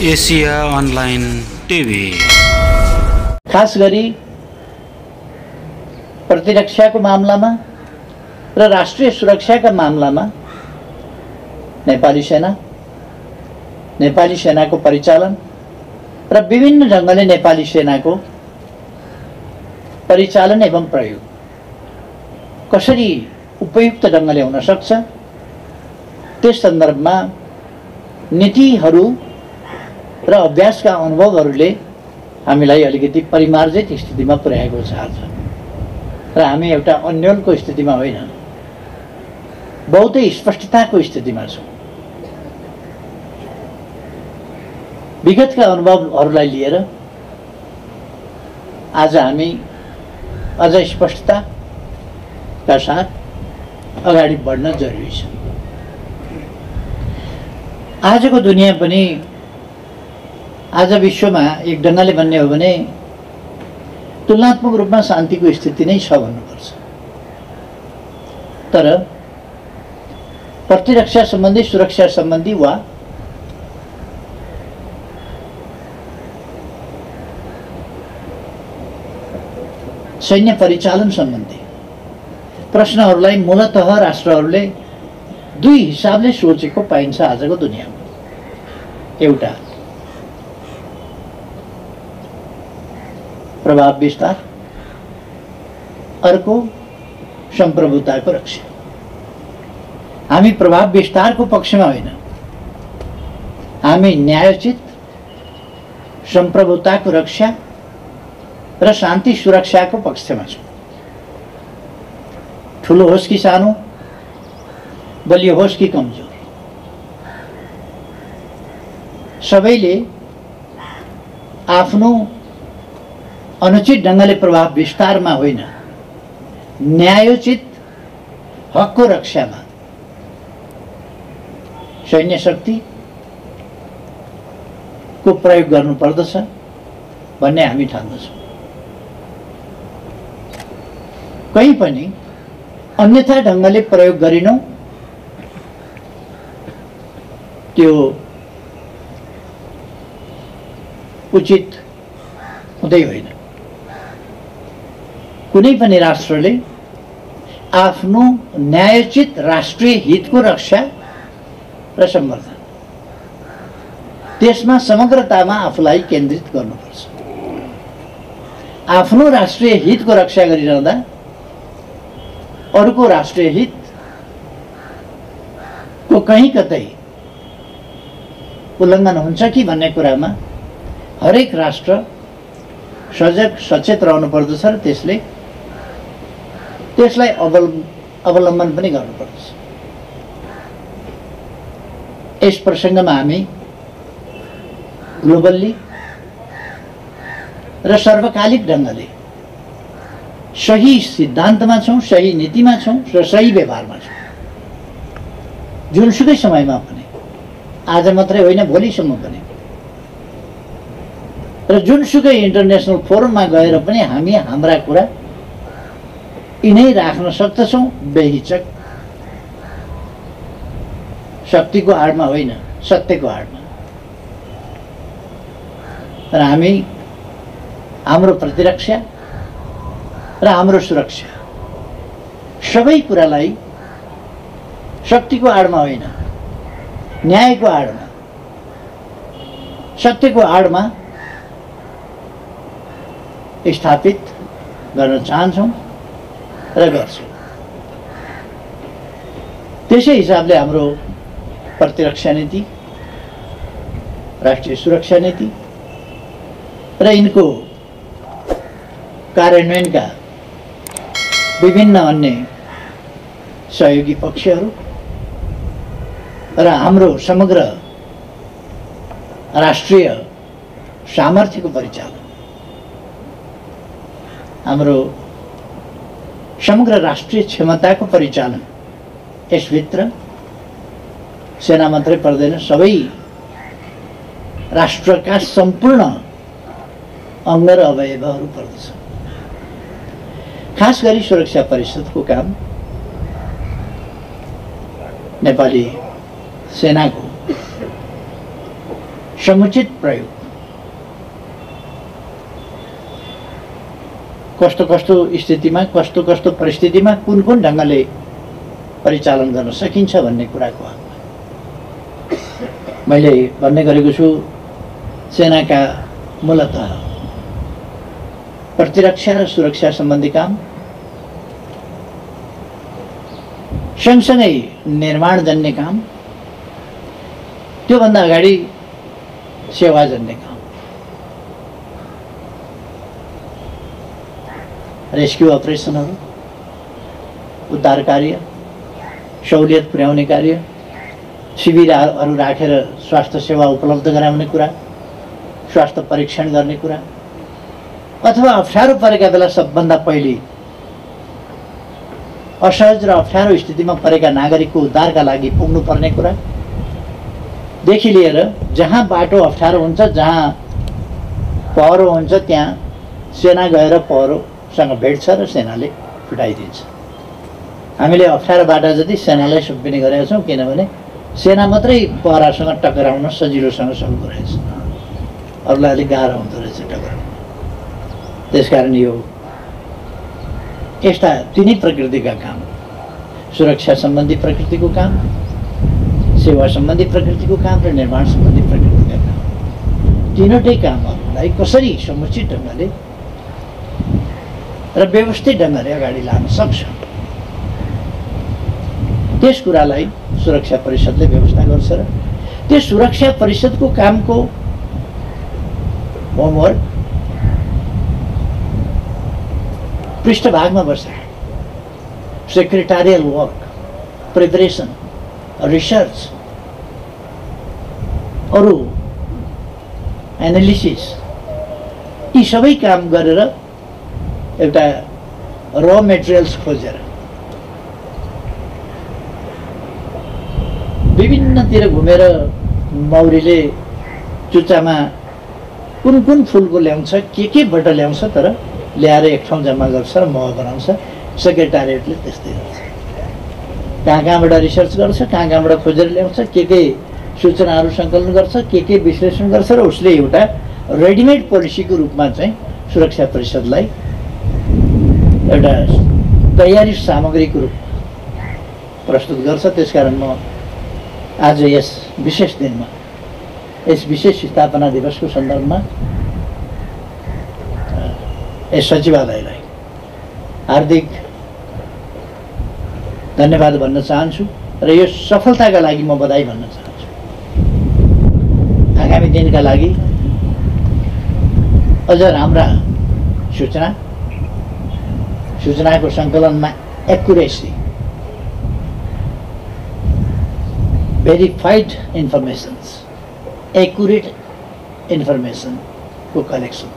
Asia online TV. खास गरी प्रतिरक्षाको मामलामा र राष्ट्रिय सुरक्षाका मामलामा नेपाली सेनाको परिचालन र विभिन्न ढङ्गले नेपाली सेनाको परिचालन एवं प्रयोग कसरी उपयुक्त ढङ्गले हुन सक्छ त्यस सन्दर्भमा नीतिहरू र अभ्यासका अनुभवहरूले हामीलाई अलिकति परिमार्जित स्थितिमा पुर्याएको छ आज। र हामी एउटा अन्योलको स्थितिमा होइन, बहुतै स्पष्टताको स्थितिमा छौँ। विगतका अनुभवहरूलाई लिएर आज हामी अझ स्पष्टताका साथ अगाडि बढ्न जरुरी छ। आजको दुनियाँ पनि आज विश्वमा एक ढङ्गले भन्ने हो भने तुलनात्मक रूपमा शान्तिको स्थिति नै छ भन्नुपर्छ। तर प्रतिरक्षा सम्बन्धी, सुरक्षा सम्बन्धी वा सैन्य परिचालन सम्बन्धी प्रश्नहरूलाई मूलतः राष्ट्रहरूले दुई हिसाबले सोचेको पाइन्छ आजको दुनियाँमा। एउटा प्रभाव विस्तार, अर्को संप्रभुताको रक्षा। हामी प्रभाव विस्तारको पक्षमा होइन, हामी न्यायोचित संप्रभुताको रक्षा र शान्ति सुरक्षाको पक्षमा छौँ। ठुलो होस् कि सानो, बलियो होस् कि कमजोर, सबैले आफ्नो अनुचित ढङ्गले प्रभाव विस्तारमा होइन, न्यायोचित हकको रक्षामा सैन्य शक्तिको प्रयोग गर्नुपर्दछ भन्ने हामी ठान्दछौँ। कहीँ पनि अन्यथा ढङ्गले प्रयोग गरिनौँ त्यो उचित हुँदै होइन। कुनै पनि राष्ट्रले आफ्नो न्यायोचित राष्ट्रिय हितको रक्षा र सम्वर्धन, त्यसमा समग्रतामा आफूलाई केन्द्रित गर्नुपर्छ। आफ्नो राष्ट्रिय हितको रक्षा गरिरहँदा अरूको राष्ट्रिय हितको कहीँ कतै उल्लङ्घन हुन्छ कि भन्ने कुरामा हरेक राष्ट्र सजग सचेत रहनु पर्दछ र त्यसलाई अवलम्बन पनि गर्नुपर्दछ। यस प्रसङ्गमा हामी ग्लोबल्ली र सर्वकालिक ढङ्गले सही सिद्धान्तमा छौँ, सही नीतिमा छौँ र सही व्यवहारमा छौँ। जुनसुकै समयमा पनि, आज मात्रै होइन भोलिसम्म पनि, र जुनसुकै इन्टरनेसनल फोरममा गएर पनि हामी हाम्रा कुरा यिनै राख्न सक्दछौँ, बेहिचक, शक्तिको आडमा होइन, सत्यको आडमा। र हामी हाम्रो प्रतिरक्षा र हाम्रो सुरक्षा सबै कुरालाई शक्तिको आडमा होइन, न्यायको आडमा, सत्यको आडमा स्थापित गर्न चाहन्छौँ र गर्छौँ। त्यसै हिसाबले हाम्रो प्रतिरक्षा नीति, राष्ट्रिय सुरक्षा नीति र यिनको कार्यान्वयनका विभिन्न अन्य सहयोगी पक्षहरू र हाम्रो समग्र राष्ट्रिय सामर्थ्यको परिचालन, हाम्रो समग्र राष्ट्रिय क्षमताको परिचालन, यसभित्र सेना मात्रै पर्दैन, सबै राष्ट्रका सम्पूर्ण अङ्ग र अवयवहरू पर्दछ। खास गरी सुरक्षा परिषदको काम नेपाली सेनाको समुचित प्रयोग, कस्तो कस्तो स्थितिमा कस्तो कस्तो परिस्थितिमा कुन कुन ढङ्गले परिचालन गर्न सकिन्छ भन्ने कुराको हकमा मैले भन्ने गरेको छु। सेनाका मूलतः प्रतिरक्षा र सुरक्षा सम्बन्धी काम, सँगसँगै निर्माणजन्य काम, त्योभन्दा अगाडि सेवाजन्य काम, रेस्क्यु अपरेसनहरू, उद्धार कार्य, सहुलियत पुर्याउने कार्य, शिविरहरू राखेर स्वास्थ्य सेवा उपलब्ध गराउने कुरा, स्वास्थ्य परीक्षण गर्ने कुरा, अथवा अप्ठ्यारो परेका बेला सबभन्दा पहिले असहज र अप्ठ्यारो स्थितिमा परेका नागरिकको उद्धारका लागि पुग्नुपर्ने कुरा देखि लिएर जहाँ बाटो अप्ठ्यारो हुन्छ, जहाँ पहरो हुन्छ, त्यहाँ सेना गएर पहरोसँग भेट्छ र सेनाले छुटाइदिन्छ। हामीले अप्ठ्यारो बाटा जति सेनालाई सुम्पिने गरेका छौँ, किनभने सेना मात्रै पहरासँग टक्राउन सजिलोसँग सक्दो रहेछ, अरूलाई अलिक गाह्रो हुँदो रहेछ टक्राउन। त्यसकारण यो यस्ता तिनै प्रकृतिका काम, सुरक्षा सम्बन्धी प्रकृतिको काम, सेवा सम्बन्धी प्रकृतिको काम र निर्माण सम्बन्धी प्रकृतिका काम, तीनवटै कामहरूलाई कसरी समुचित ढङ्गले र व्यवस्थित ढङ्गले अगाडि लान सक्छ, त्यस कुरालाई सुरक्षा परिषदले व्यवस्था गर्छ र त्यस सुरक्षा परिषदको कामको होमवर्क पृष्ठभागमा बस्छ। सेक्रेटारियल वर्क, प्रिपरेसन, रिसर्च, अरू एनालिसिस, यी सबै काम गरेर एउटा र मेटेरियल्स खोजेर विभिन्नतिर घुमेर मौरीले चुच्चामा कुन कुन फुलको ल्याउँछ, केबाट ल्याउँछ, तर ल्याएर एक ठाउँ जम्मा गर्छ र मह बनाउँछ। सेक्रेटारिएटले त्यस्तै गर्छ, कहाँ कहाँबाट रिसर्च गर्छ, कहाँ कहाँबाट खोजेर ल्याउँछ, के सूचनाहरू सङ्कलन गर्छ, के विश्लेषण गर्छ र उसले एउटा रेडिमेड पोलिसीको रूपमा चाहिँ सुरक्षा परिषदलाई एउटा तयारी सामग्रीको रूपमा प्रस्तुत गर्छ। त्यसकारण म आज यस विशेष दिनमा, यस विशेष स्थापना दिवसको सन्दर्भमा यस सचिवालयलाई हार्दिक धन्यवाद भन्न चाहन्छु र यो सफलताका लागि म बधाई भन्न चाहन्छु। आगामी दिनका लागि अझ राम्रा सूचनाको सङ्कलनमा एक्युरेसी, भेरिफाइड इन्फर्मेसन्स, एक्युरेट इन्फर्मेसनको कलेक्सन,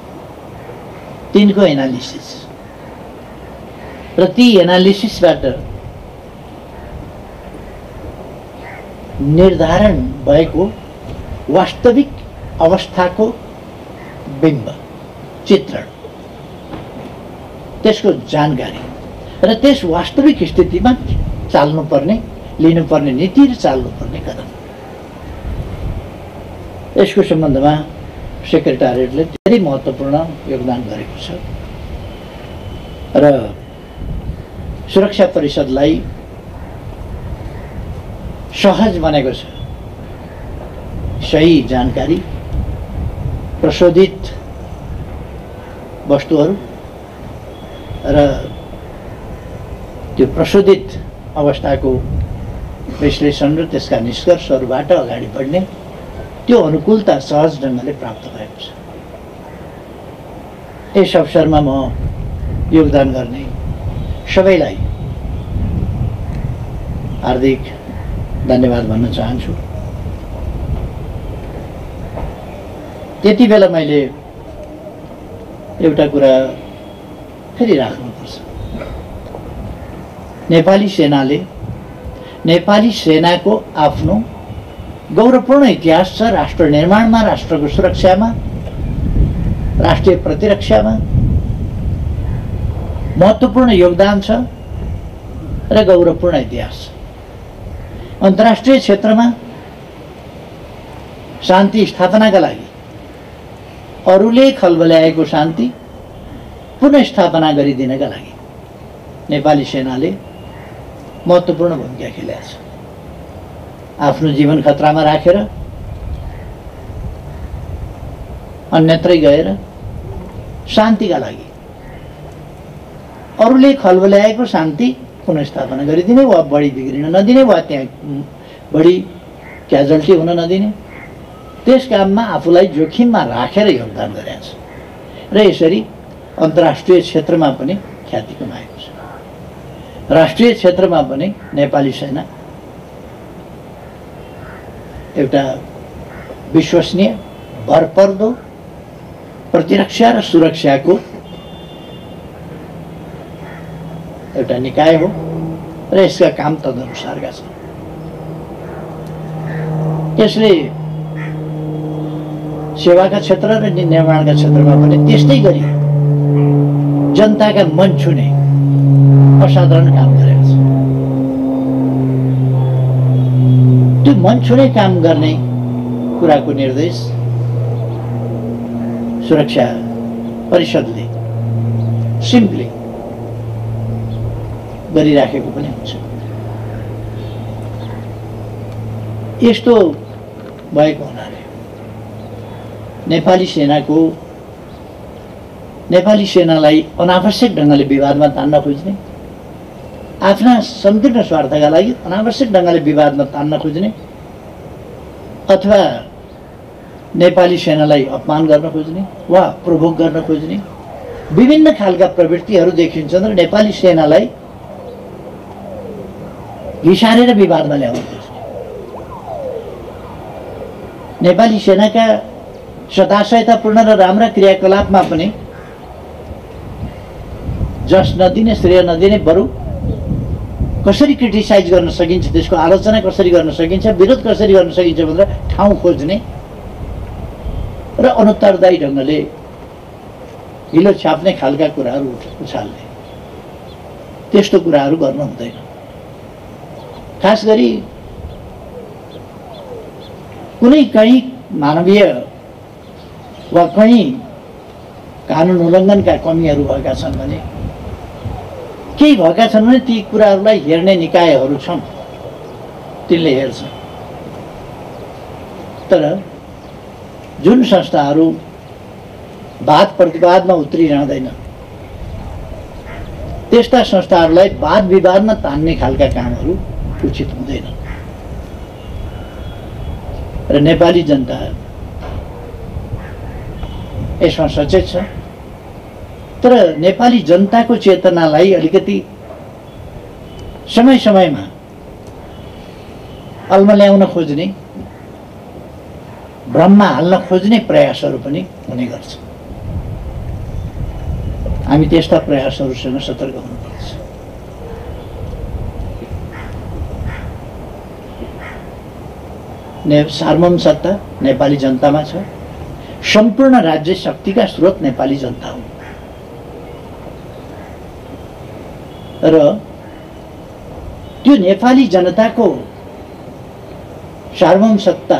तिनको एनालिसिस र ती एनालिसिसबाट निर्धारण भएको वास्तविक अवस्थाको बिम्ब, चित्रण, त्यसको जानकारी र त्यस वास्तविक स्थितिमा चाल्नुपर्ने, लिनुपर्ने नीति र चाल्नुपर्ने कदम, यसको सम्बन्धमा सेक्रेटारिएटले धेरै महत्त्वपूर्ण योगदान गरेको छ र सुरक्षा परिषदलाई सहज बनेको छ। सही जानकारी, प्रशोधित वस्तुहरू र त्यो प्रशोधित अवस्थाको विश्लेषण र त्यसका निष्कर्षहरूबाट अगाडि बढ्ने त्यो अनुकूलता सहज ढङ्गले प्राप्त भएको छ। यस अवसरमा म योगदान गर्ने सबैलाई हार्दिक धन्यवाद भन्न चाहन्छु। त्यति बेला मैले एउटा कुरा फेरि राख्नुपर्छ। नेपाली सेनाले, नेपाली सेनाको आफ्नो गौरवपूर्ण इतिहास छ। राष्ट्र निर्माणमा, राष्ट्रको सुरक्षामा, राष्ट्रिय प्रतिरक्षामा महत्त्वपूर्ण योगदान छ र गौरवपूर्ण इतिहास छ। अन्तर्राष्ट्रिय क्षेत्रमा शान्ति स्थापनाका लागि अरूले खलबल्याएको शान्ति पुनर्स्थापना गरिदिनका लागि नेपाली सेनाले महत्त्वपूर्ण भूमिका खेलेको छ। आफ्नो जीवन खतरामा राखेर अन्यत्रै गएर शान्तिका लागि अरूले खलबल्याएको शान्ति पुनर्स्थापना गरिदिने वा बढी बिग्रिन नदिने वा त्यहाँ बढी क्याजुअल्टी हुन नदिने त्यस काममा आफूलाई जोखिममा राखेर योगदान गरेको छ र यसरी अन्तर्राष्ट्रिय क्षेत्रमा पनि ख्याति कमाएको छ। राष्ट्रिय क्षेत्रमा पनि नेपाली सेना एउटा विश्वसनीय भरपर्दो प्रतिरक्षा र सुरक्षाको एउटा निकाय हो र यसका काम तदनुसारका छन्। यसले सेवाका क्षेत्र र निर्माणका क्षेत्रमा पनि त्यस्तै गरी जनताका मन छुने असाधारण काम गरेको छ। त्यो मन छुने काम गर्ने कुराको निर्देश सुरक्षा परिषदले सिम्पली गरिराखेको पनि हुन्छ। यस्तो भएको हुनाले नेपाली सेनालाई अनावश्यक ढङ्गले विवादमा तान्न खोज्ने, आफ्ना संकीर्ण स्वार्थका लागि अनावश्यक ढङ्गले विवादमा तान्न खोज्ने अथवा नेपाली सेनालाई अपमान गर्न खोज्ने वा प्रोभोक गर्न खोज्ने विभिन्न खालका प्रवृत्तिहरू देखिन्छन् र नेपाली सेनालाई घिसारेर विवादमा ल्याउन खोज्ने। नेपाली सेनाका सदाशयतापूर्ण र राम्रा क्रियाकलापमा पनि जस नदिने, श्रेय नदिने, बरु कसरी क्रिटिसाइज गर्न सकिन्छ, त्यसको आलोचना कसरी गर्न सकिन्छ, विरोध कसरी गर्न सकिन्छ भनेर ठाउँ खोज्ने र अनुत्तरदायी ढङ्गले हिलो छाप्ने खालका कुराहरू उछाल्ने, त्यस्तो कुराहरू गर्नु हुँदैन। खास गरी कुनै कहीँ मानवीय वा कहीँ कानुन उल्लङ्घनका कमीहरू भएका छन् भने, केही भएका छन् भने ती कुराहरूलाई हेर्ने निकायहरू छन्, तिनले हेर्छन्। तर जुन संस्थाहरू वाद प्रतिवादमा उत्रिरहँदैन त्यस्ता संस्थाहरूलाई वाद विवादमा तान्ने खालका कामहरू उचित हुँदैन। र नेपाली जनता यसमा सचेत छ। तर नेपाली जनताको चेतनालाई अलिकति समय समयमा अल्मल्याउन खोज्ने, भ्रममा हाल्न खोज्ने प्रयासहरू पनि हुने गर्छ। हामी त्यस्ता प्रयासहरूसँग सतर्क हुनुपर्छ। सार्वभौम सत्ता नेपाली जनतामा छ। सम्पूर्ण राज्य शक्तिका स्रोत नेपाली जनता हो र त्यो नेपाली जनताको सार्वभौम सत्ता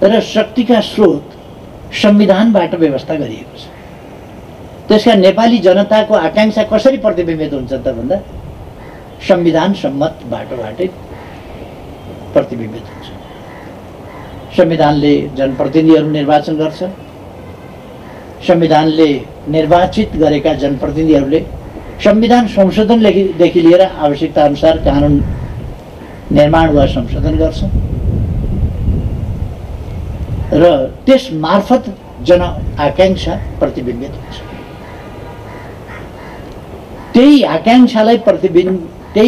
र शक्तिका स्रोत संविधानबाट व्यवस्था गरिएको छ। त्यसका नेपाली जनताको आकांक्षा कसरी प्रतिबिम्बित हुन्छ त भन्दा संविधान सम्मत बाटोबाटै प्रतिबिम्बित हुन्छ। संविधानले जनप्रतिनिधिहरू निर्वाचन गर्छ। संविधानले निर्वाचित गरेका जनप्रतिनिधिहरूले संविधान संशोधनदेखि लिएर आवश्यकता अनुसार कानुन निर्माण वा संशोधन गर्छ र त्यस मार्फत जन आकांक्षा प्रतिबिम्बित हुन्छ। त्यही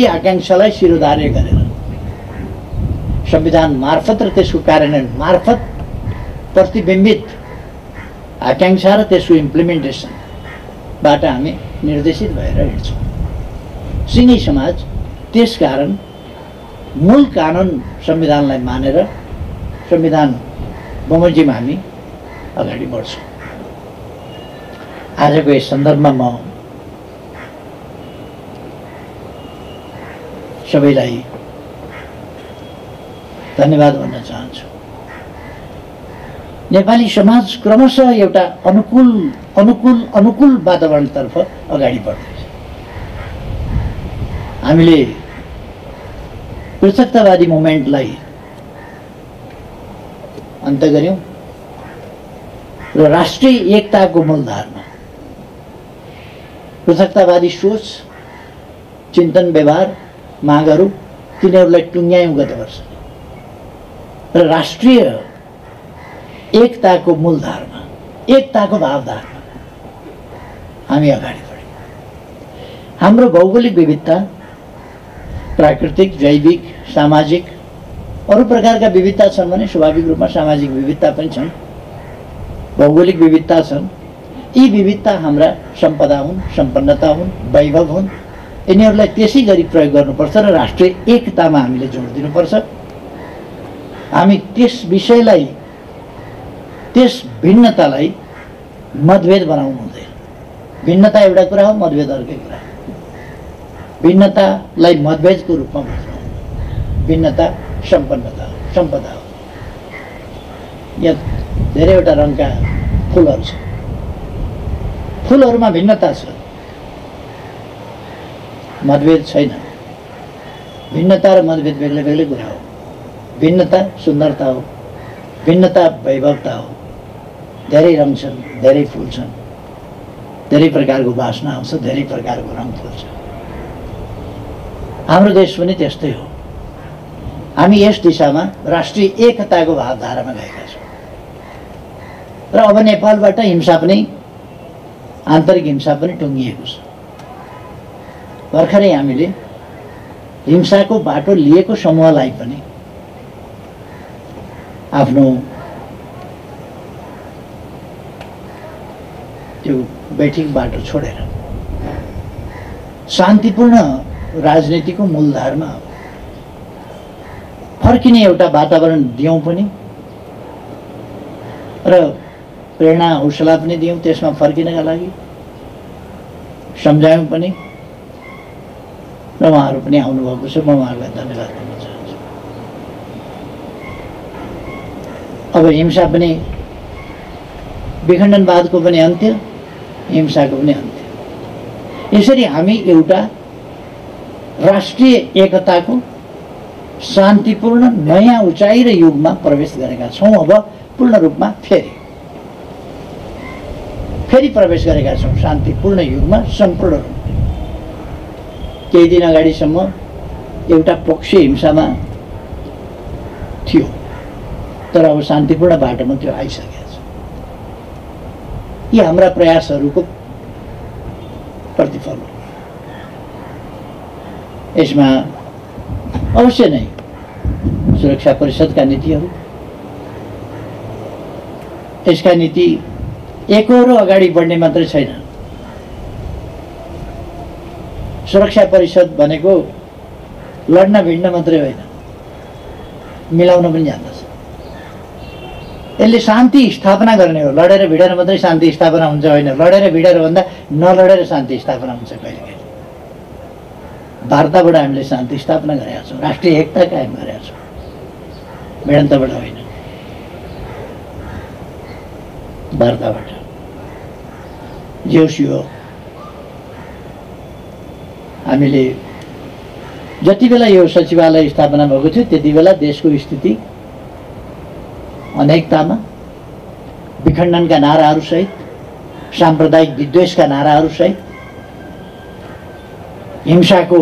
आकांक्षालाई शिरोधार्य गरेर संविधान मार्फत र त्यसको कार्यान्वयन मार्फत प्रतिबिम्बित आकांक्षा र त्यसको इम्प्लिमेन्टेसनबाट हामी निर्देशित भएर हिँड्छौँ। सिङ्गै समाज त्यसकारण मूल कानुन संविधानलाई मानेर संविधान बमोजिम हामी अगाडि बढ्छौँ। आजको यस सन्दर्भमा म सबैलाई धन्यवाद भन्न चाहन्छु। नेपाली समाज क्रमशः एउटा अनुकूल वातावरणतर्फ अगाडि बढ्दैछ। हामीले पृथकतावादी मुभमेन्टलाई अन्त्य गर्यौं र राष्ट्रिय एकताको मूलधारमा पृथकतावादी सोच, चिन्तन, व्यवहार, मागहरू तिनीहरूलाई टुङ्ग्यायौं गत वर्ष र राष्ट्रिय एकताको मूलधारमा, एकताको भावधारमा हामी अगाडि बढ्यौं। हाम्रो भौगोलिक विविधता, प्राकृतिक, जैविक, सामाजिक, अरू प्रकारका विविधता छन् भने स्वाभाविक रूपमा सामाजिक विविधता पनि छन्, भौगोलिक विविधता छन्। यी विविधता हाम्रा सम्पदा हुन्, सम्पन्नता हुन्, वैभव हुन्। यिनीहरूलाई त्यसै गरी प्रयोग गर्नुपर्छ र राष्ट्रिय एकतामा हामीले जोड दिनुपर्छ। हामी त्यस विषयलाई, त्यस भिन्नतालाई मतभेद बनाउनु हुँदैन। भिन्नता एउटा कुरा हो, मतभेद अर्कै कुरा हो। भिन्नतालाई मतभेदको रूपमा बुझ्नु, भिन्नता सम्पन्नता हो, सम्पदा हो। यहाँ धेरैवटा रङका फुलहरू छन्, फुलहरूमा भिन्नता छ, मतभेद छैन। भिन्नता र मतभेद बेग्लै बेग्लै कुरा हो। भिन्नता सुन्दरता हो, भिन्नता वैभवता हो। धेरै रङ छन्, धेरै फुल छन्, धेरै प्रकारको बासना आउँछ, धेरै प्रकारको रङ फुल्छ। हाम्रो देश पनि त्यस्तै हो। हामी यस दिशामा राष्ट्रिय एकताको भावधारामा गएका छौँ र अब नेपालबाट हिंसा पनि, आन्तरिक हिंसा पनि टुङ्गिएको छ। भर्खरै हामीले हिंसाको बाटो लिएको समूहलाई पनि आफ्नो त्यो बैठक बाटो छोडेर शान्तिपूर्ण राजनीतिको मूलधारमा फर्किने एउटा वातावरण दियौं पनि र प्रेरणा, हौसला पनि दियौं त्यसमा फर्किनका लागि, सम्झायौं पनि र उहाँहरू पनि आउनुभएको छ। म उहाँहरूलाई धन्यवाद दिन चाहन्छु। अब हिंसा पनि, विखण्डनवादको पनि अन्त्य, हिंसाको पनि अन्त्य। यसरी हामी एउटा राष्ट्रिय एकताको शान्तिपूर्ण नयाँ उचाइ र युगमा प्रवेश गरेका छौँ। अब पूर्ण रूपमा फेरि प्रवेश गरेका छौँ शान्तिपूर्ण युगमा, सम्पूर्ण रूपमा। केही दिन अगाडिसम्म एउटा पक्ष हिंसामा थियो, तर अब शान्तिपूर्ण बाटोमा त्यो आइसकेको छ। यी हाम्रा प्रयासहरूको प्रतिफल हो। यसमा अवश्य नै सुरक्षा परिषदका नीतिहरू, यसका नीति एकहोरो अगाडि बढ्ने मात्रै छैन। सुरक्षा परिषद भनेको लड्न भिड्न मात्रै होइन, मिलाउन पनि जान्दछ। यसले शान्ति स्थापना गर्ने हो। लडेर भिडेर मात्रै शान्ति स्थापना हुन्छ होइन, लडेर भिडेर भन्दा नलडेर शान्ति स्थापना हुन्छ। कहिलेकाहीँ वार्ताबाट हामीले शान्ति स्थापना गरेका छौँ, राष्ट्रिय एकता कायम गरेका छौँ, भिडन्तबाट होइन, वार्ताबाट। जोस यो हामीले जति बेला यो सचिवालय स्थापना भएको थियो त्यति बेला देशको स्थिति अनेकतामा, विखण्डनका नाराहरूसहित, साम्प्रदायिक विद्वेषका नाराहरूसहित, हिंसाको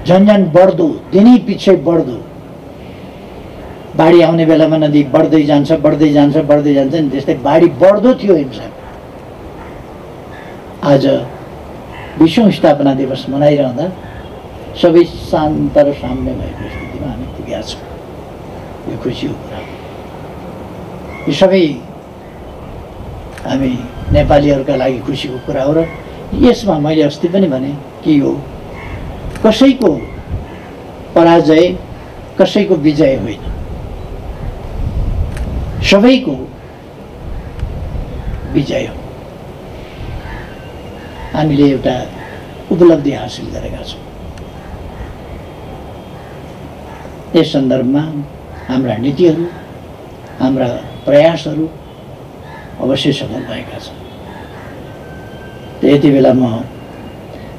झन्झन बढ्दो, दिनै पछि बढ्दो, बाढी आउने बेलामा नदी बढ्दै जान्छ, बढ्दै जान्छ, बढ्दै जान्छ नि त्यस्तै बाढी बढ्दो थियो हिंसा। आज 20औं स्थापना दिवस मनाइरहँदा सबै शान्त र साम्य भएको स्थितिमा हामी पुगेका छौँ। यो खुसीको कुरा हो। यो सबै हामी नेपालीहरूका लागि खुसीको कुरा हो। र यसमा मैले अस्ति पनि भने कि यो कसैको पराजय, कसैको विजय होइन, सबैको विजय हो। हामीले एउटा उपलब्धि हासिल गरेका छौँ। यस सन्दर्भमा हाम्रा नीतिहरू, हाम्रा प्रयासहरू अवश्य सफल भएका छन्। यति बेला म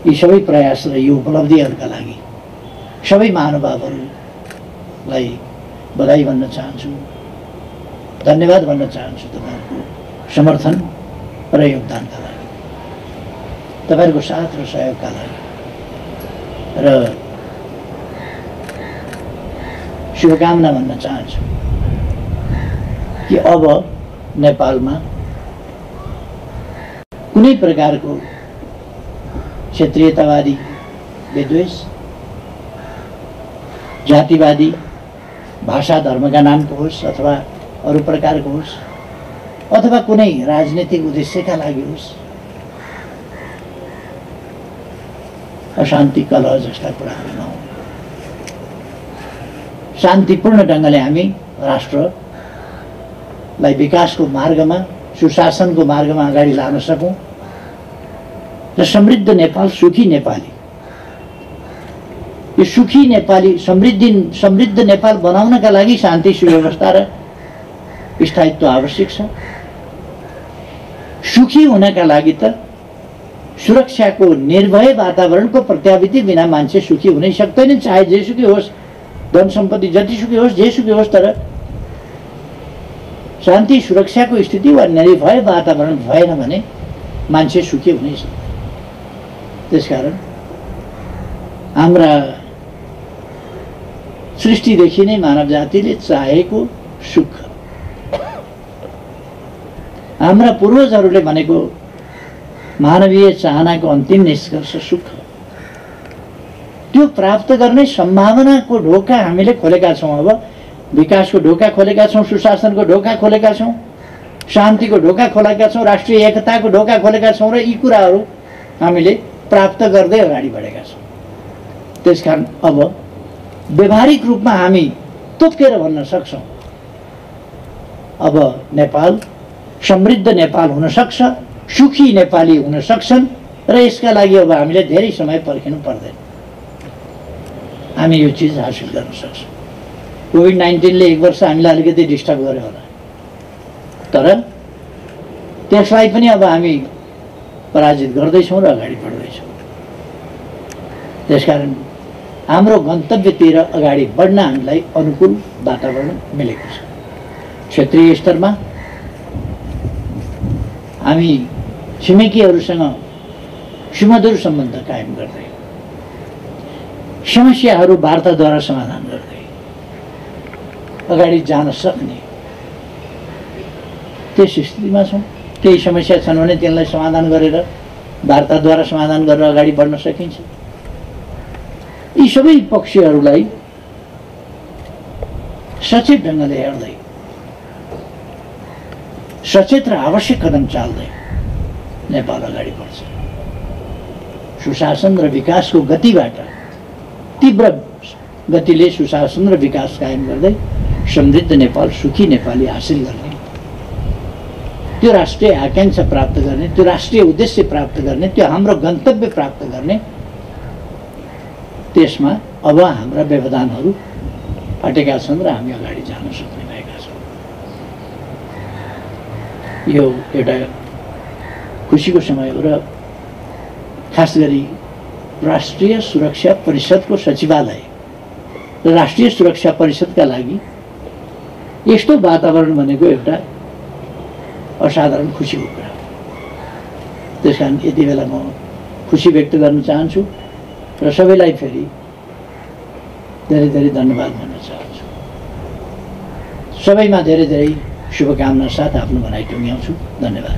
यी सबै प्रयास र यी उपलब्धिहरूका लागि सबै महानुभावहरूलाई बधाई भन्न चाहन्छु, धन्यवाद भन्न चाहन्छु तपाईँहरूको समर्थन र योगदानका लागि, तपाईँहरूको साथ र सहयोगका लागि। र शुभकामना भन्न चाहन्छु कि अब नेपालमा कुनै प्रकारको क्षेत्रीयतावादी विद्वेष, जातिवादी भाषा धर्मका नामको होस् अथवा अरू प्रकारको होस् अथवा कुनै राजनीतिक उद्देश्यका लागि होस्, अशान्ति कलह जस्ता कुराहरू नहुन्। शान्तिपूर्ण ढङ्गले हामी राष्ट्रलाई विकासको मार्गमा, सुशासनको मार्गमा अगाडि लान सकौँ र समृद्ध नेपाल, सुखी नेपाली, यो सुखी नेपाली, समृद्ध नेपाल बनाउनका लागि शान्ति, सुव्यवस्था र स्थायित्व आवश्यक छ। सुखी हुनका लागि त सुरक्षाको निर्भय वातावरणको प्रत्याभूति बिना मान्छे सुखी हुनै सक्दैन। चाहे जेसुकै होस्, धन सम्पत्ति जतिसुकै होस्, जेसुकै होस्, तर शान्ति सुरक्षाको स्थिति वा निर्भय वातावरण भएन भने मान्छे सुखी हुनै सक्दैन। त्यसकारण हाम्रा सृष्टिदेखि नै मानव जातिले चाहेको सुख, हाम्रा पूर्वजहरूले भनेको मानवीय चाहनाको अन्तिम निष्कर्ष सुख, त्यो प्राप्त गर्ने सम्भावनाको ढोका हामीले खोलेका छौँ। अब विकासको ढोका खोलेका छौँ, सुशासनको ढोका खोलेका छौँ, शान्तिको ढोका खोलेका छौँ, राष्ट्रिय एकताको ढोका खोलेका छौँ र यी कुराहरू हामीले प्राप्त गर्दै अगाडि बढेका छौँ। त्यसकारण अब व्यावहारिक रूपमा हामी तोकेर भन्न सक्छौँ, अब नेपाल समृद्ध नेपाल हुन सक्छ, सुखी नेपाली हुन सक्छन् र यसका लागि अब हामीले धेरै समय पर्खिनु पर्दैन, हामी यो चिज हासिल गर्न सक्छौँ। कोभिड-19ले एक वर्ष हामीलाई अलिकति डिस्टर्ब गर्यो होला, तर त्यसलाई पनि अब हामी पराजित गर्दैछौँ र अगाडि बढ्दैछौँ। त्यसकारण हाम्रो गन्तव्यतिर अगाडि बढ्न हामीलाई अनुकूल वातावरण मिलेको छ। क्षेत्रीय स्तरमा हामी छिमेकीहरूसँग सुमधुर सम्बन्ध कायम गर्दै, समस्याहरू वार्ताद्वारा समाधान गर्दै अगाडि जान सक्ने त्यस स्थितिमा छौँ। केही समस्या छन् भने त्यसलाई समाधान गरेर, वार्ताद्वारा समाधान गरेर अगाडि बढ्न सकिन्छ। यी सबै पक्षहरूलाई सचेत ढङ्गले हेर्दै, सचेत र आवश्यक कदम चाल्दै नेपाल अगाडि बढ्छ। सुशासन र विकासको गतिबाट, तीव्र गतिले सुशासन र विकास कायम गर्दै समृद्ध नेपाल, सुखी नेपाली हासिल गर्ने, त्यो राष्ट्रिय आकांक्षा प्राप्त गर्ने, त्यो राष्ट्रिय उद्देश्य प्राप्त गर्ने, त्यो हाम्रो गन्तव्य प्राप्त गर्ने, त्यसमा अब हाम्रा व्यवधानहरू हटेका छन् र हामी अगाडि जान सक्ने भएका छौँ। यो एउटा खुसीको समय हो र खास गरी राष्ट्रिय सुरक्षा परिषदको सचिवालय र राष्ट्रिय सुरक्षा परिषदका लागि यस्तो वातावरण भनेको एउटा असाधारण खुसीको कुरा। त्यसकारण यति बेला म खुसी व्यक्त गर्न चाहन्छु र सबैलाई फेरि धेरै धेरै धन्यवाद भन्न चाहन्छु। सबैमा धेरै धेरै शुभकामना साथ आफ्नो भनाइ टुङ्ग्याउँछु। धन्यवाद।